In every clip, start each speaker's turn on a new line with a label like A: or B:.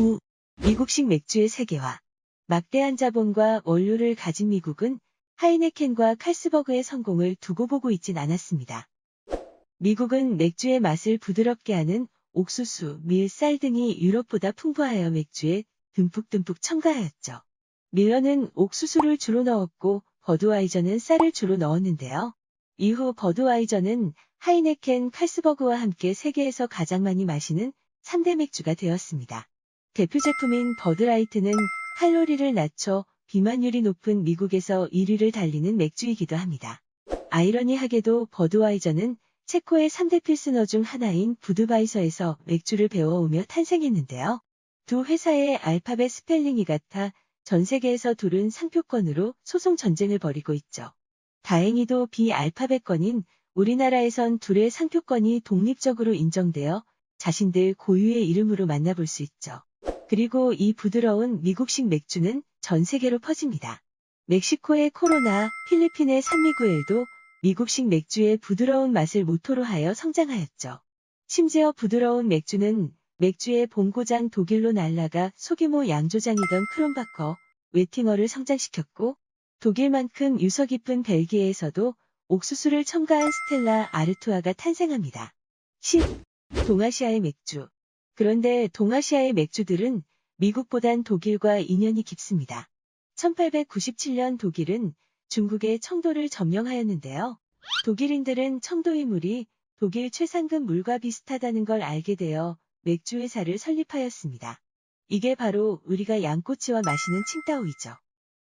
A: 9. 미국식 맥주의 세계화. 막대한 자본과 원료를 가진 미국은 하이네켄과 칼스버그의 성공을 두고 보고 있진 않았습니다. 미국은 맥주의 맛을 부드럽게 하는 옥수수, 밀, 쌀 등이 유럽보다 풍부하여 맥주에 듬뿍듬뿍 첨가하였죠. 밀러는 옥수수를 주로 넣었고 버드와이저는 쌀을 주로 넣었는데요. 이후 버드와이저는 하이네켄, 칼스버그와 함께 세계에서 가장 많이 마시는 3대 맥주가 되었습니다. 대표 제품인 버드라이트는 칼로리를 낮춰 비만율이 높은 미국에서 1위를 달리는 맥주이기도 합니다. 아이러니하게도 버드와이저는 체코의 3대 필스너 중 하나인 부드바이서에서 맥주를 배워오며 탄생했는데요. 두 회사의 알파벳 스펠링이 같아 전 세계에서 둘은 상표권으로 소송 전쟁을 벌이고 있죠. 다행히도 비알파벳권인 우리나라에선 둘의 상표권이 독립적으로 인정되어 자신들 고유의 이름으로 만나볼 수 있죠. 그리고 이 부드러운 미국식 맥주는 전 세계로 퍼집니다. 멕시코의 코로나, 필리핀의 산미구엘도 미국식 맥주의 부드러운 맛을 모토로 하여 성장하였죠. 심지어 부드러운 맥주는 맥주의 본고장 독일로 날아가 소규모 양조장이던 크롬바커, 웨팅어를 성장시켰고 독일만큼 유서 깊은 벨기에에서도 옥수수를 첨가한 스텔라 아르투아가 탄생합니다. 10. 동아시아의 맥주. 그런데 동아시아의 맥주들은 미국보단 독일과 인연이 깊습니다. 1897년 독일은 중국의 청도를 점령하였는데요. 독일인들은 청도의 물이 독일 최상급 물과 비슷하다는 걸 알게 되어 맥주 회사를 설립하였습니다. 이게 바로 우리가 양꼬치와 마시는 칭따오이죠.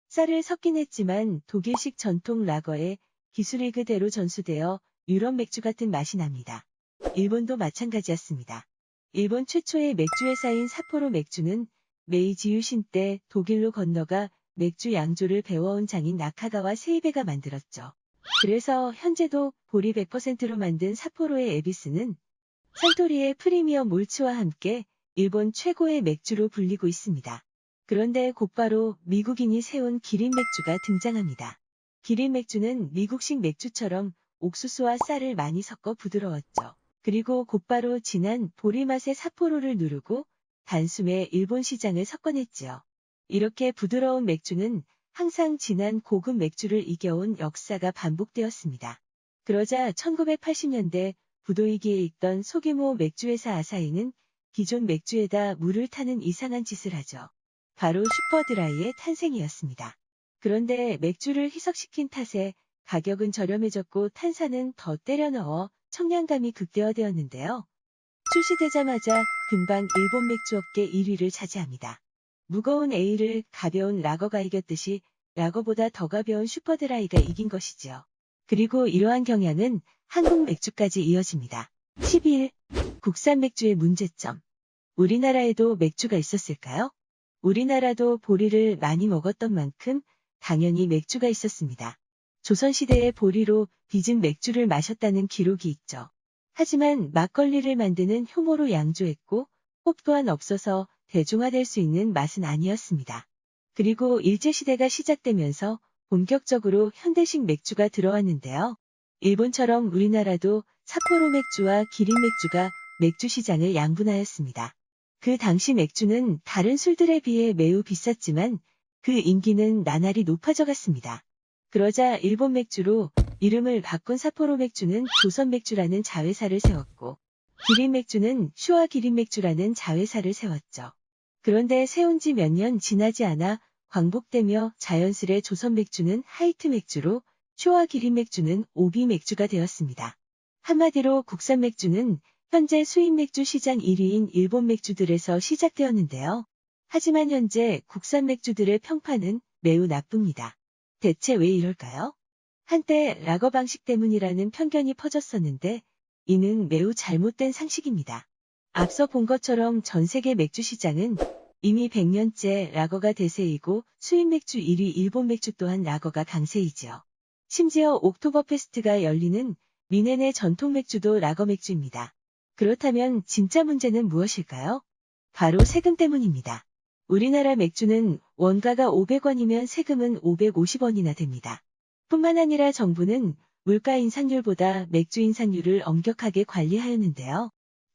A: 쌀을 섞긴 했지만 독일식 전통 라거에 기술이 그대로 전수되어 유럽 맥주 같은 맛이 납니다. 일본도 마찬가지였습니다. 일본 최초의 맥주 회사인 삿포로 맥주는 메이지 유신 때 독일로 건너가 맥주 양조를 배워온 장인 나카가와 세이베가 만들었죠. 그래서 현재도 보리 100%로 만든 삿포로의 에비스는 산토리의 프리미엄 몰츠와 함께 일본 최고의 맥주로 불리고 있습니다. 그런데 곧바로 미국인이 세운 기린 맥주가 등장합니다. 기린 맥주는 미국식 맥주처럼 옥수수와 쌀을 많이 섞어 부드러웠죠. 그리고 곧바로 진한 보리 맛의 삿포로를 누르고 단숨에 일본 시장을 석권했지요. 이렇게 부드러운 맥주는 항상 진한 고급 맥주를 이겨온 역사가 반복되었습니다. 그러자 1980년대 부도위기에 있던 소규모 맥주회사 아사히는 기존 맥주에다 물을 타는 이상한 짓을 하죠. 바로 슈퍼드라이의 탄생이었습니다. 그런데 맥주를 희석시킨 탓에 가격은 저렴해졌고 탄산은 더 때려 넣어 청량감이 극대화되었는데요. 출시되자마자 금방 일본 맥주업계 1위를 차지합니다. 무거운 에일을 가벼운 라거가 이겼듯이 라거보다 더 가벼운 슈퍼드라이가 이긴 것이지요. 그리고 이러한 경향은 한국 맥주까지 이어집니다. 11. 국산 맥주의 문제점. 우리나라에도 맥주가 있었을까요? 우리나라도 보리를 많이 먹었던 만큼 당연히 맥주가 있었습니다. 조선시대의 보리로 빚은 맥주를 마셨다는 기록이 있죠. 하지만 막걸리를 만드는 효모로 양조했고 홉 또한 없어서 대중화될 수 있는 맛은 아니었습니다. 그리고 일제시대가 시작되면서 본격적으로 현대식 맥주가 들어왔는데요. 일본처럼 우리나라도 삿포로 맥주와 기린 맥주가 맥주 시장을 양분하였습니다. 그 당시 맥주는 다른 술들에 비해 매우 비쌌지만 그 인기는 나날이 높아져 갔습니다. 그러자 일본 맥주로 이름을 바꾼 삿포로 맥주는 조선 맥주라는 자회사를 세웠고 기린 맥주는 슈와 기린 맥주라는 자회사를 세웠죠. 그런데 세운 지 몇 년 지나지 않아 광복되며 자연스레 조선 맥주는 하이트 맥주로 슈와 기린 맥주는 오비 맥주가 되었습니다. 한마디로 국산 맥주는 현재 수입 맥주 시장 1위인 일본 맥주들에서 시작되었는데요. 하지만 현재 국산 맥주들의 평판은 매우 나쁩니다. 대체 왜 이럴까요? 한때 라거 방식 때문이라는 편견이 퍼졌었는데 이는 매우 잘못된 상식입니다. 앞서 본 것처럼 전 세계 맥주 시장은 이미 100년째 라거가 대세이고 수입 맥주 1위 일본 맥주 또한 라거가 강세이지요. 심지어 옥토버페스트가 열리는 미넨의 전통 맥주도 라거 맥주입니다. 그렇다면 진짜 문제는 무엇일까요? 바로 세금 때문입니다. 우리나라 맥주는 원가가 500원이면 세금은 550원이나 됩니다. 뿐만 아니라 정부는 물가 인상률보다 맥주 인상률을 엄격하게 관리하였는데요.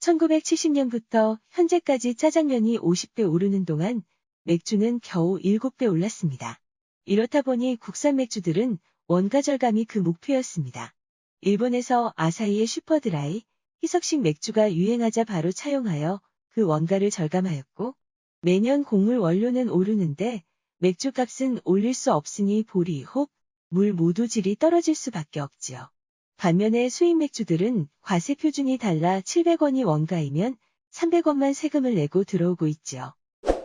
A: 1970년부터 현재까지 짜장면이 50배 오르는 동안 맥주는 겨우 7배 올랐습니다. 이렇다 보니 국산 맥주들은 원가 절감이 그 목표였습니다. 일본에서 아사히의 슈퍼드라이, 희석식 맥주가 유행하자 바로 차용하여 그 원가를 절감하였고, 매년 곡물 원료는 오르는데 맥주값은 올릴 수 없으니 보리, 홉, 물 모두 질이 떨어질 수밖에 없지요. 반면에 수입 맥주들은 과세 표준이 달라 700원이 원가이면 300원만 세금을 내고 들어오고 있지요.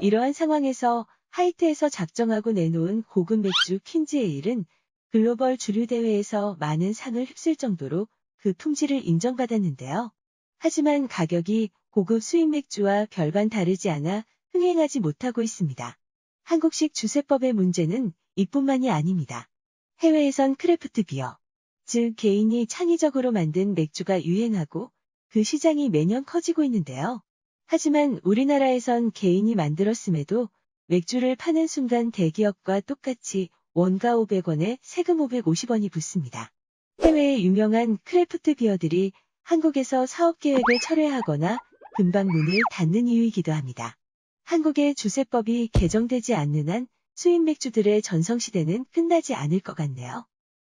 A: 이러한 상황에서 하이트에서 작정하고 내놓은 고급 맥주 퀸즈에일은 글로벌 주류 대회에서 많은 상을 휩쓸 정도로 그 품질을 인정받았는데요. 하지만 가격이 고급 수입 맥주와 별반 다르지 않아 흥행하지 못하고 있습니다. 한국식 주세법의 문제는 이뿐만이 아닙니다. 해외에선 크래프트 비어, 즉 개인이 창의적으로 만든 맥주가 유행하고 그 시장이 매년 커지고 있는데요. 하지만 우리나라에선 개인이 만들었음에도 맥주를 파는 순간 대기업과 똑같이 원가 500원에 세금 550원이 붙습니다. 해외의 유명한 크래프트 비어들이 한국에서 사업 계획을 철회하거나 금방 문을 닫는 이유이기도 합니다. 한국의 주세법이 개정되지 않는 한 수입 맥주들의 전성시대는 끝나지 않을 것 같네요.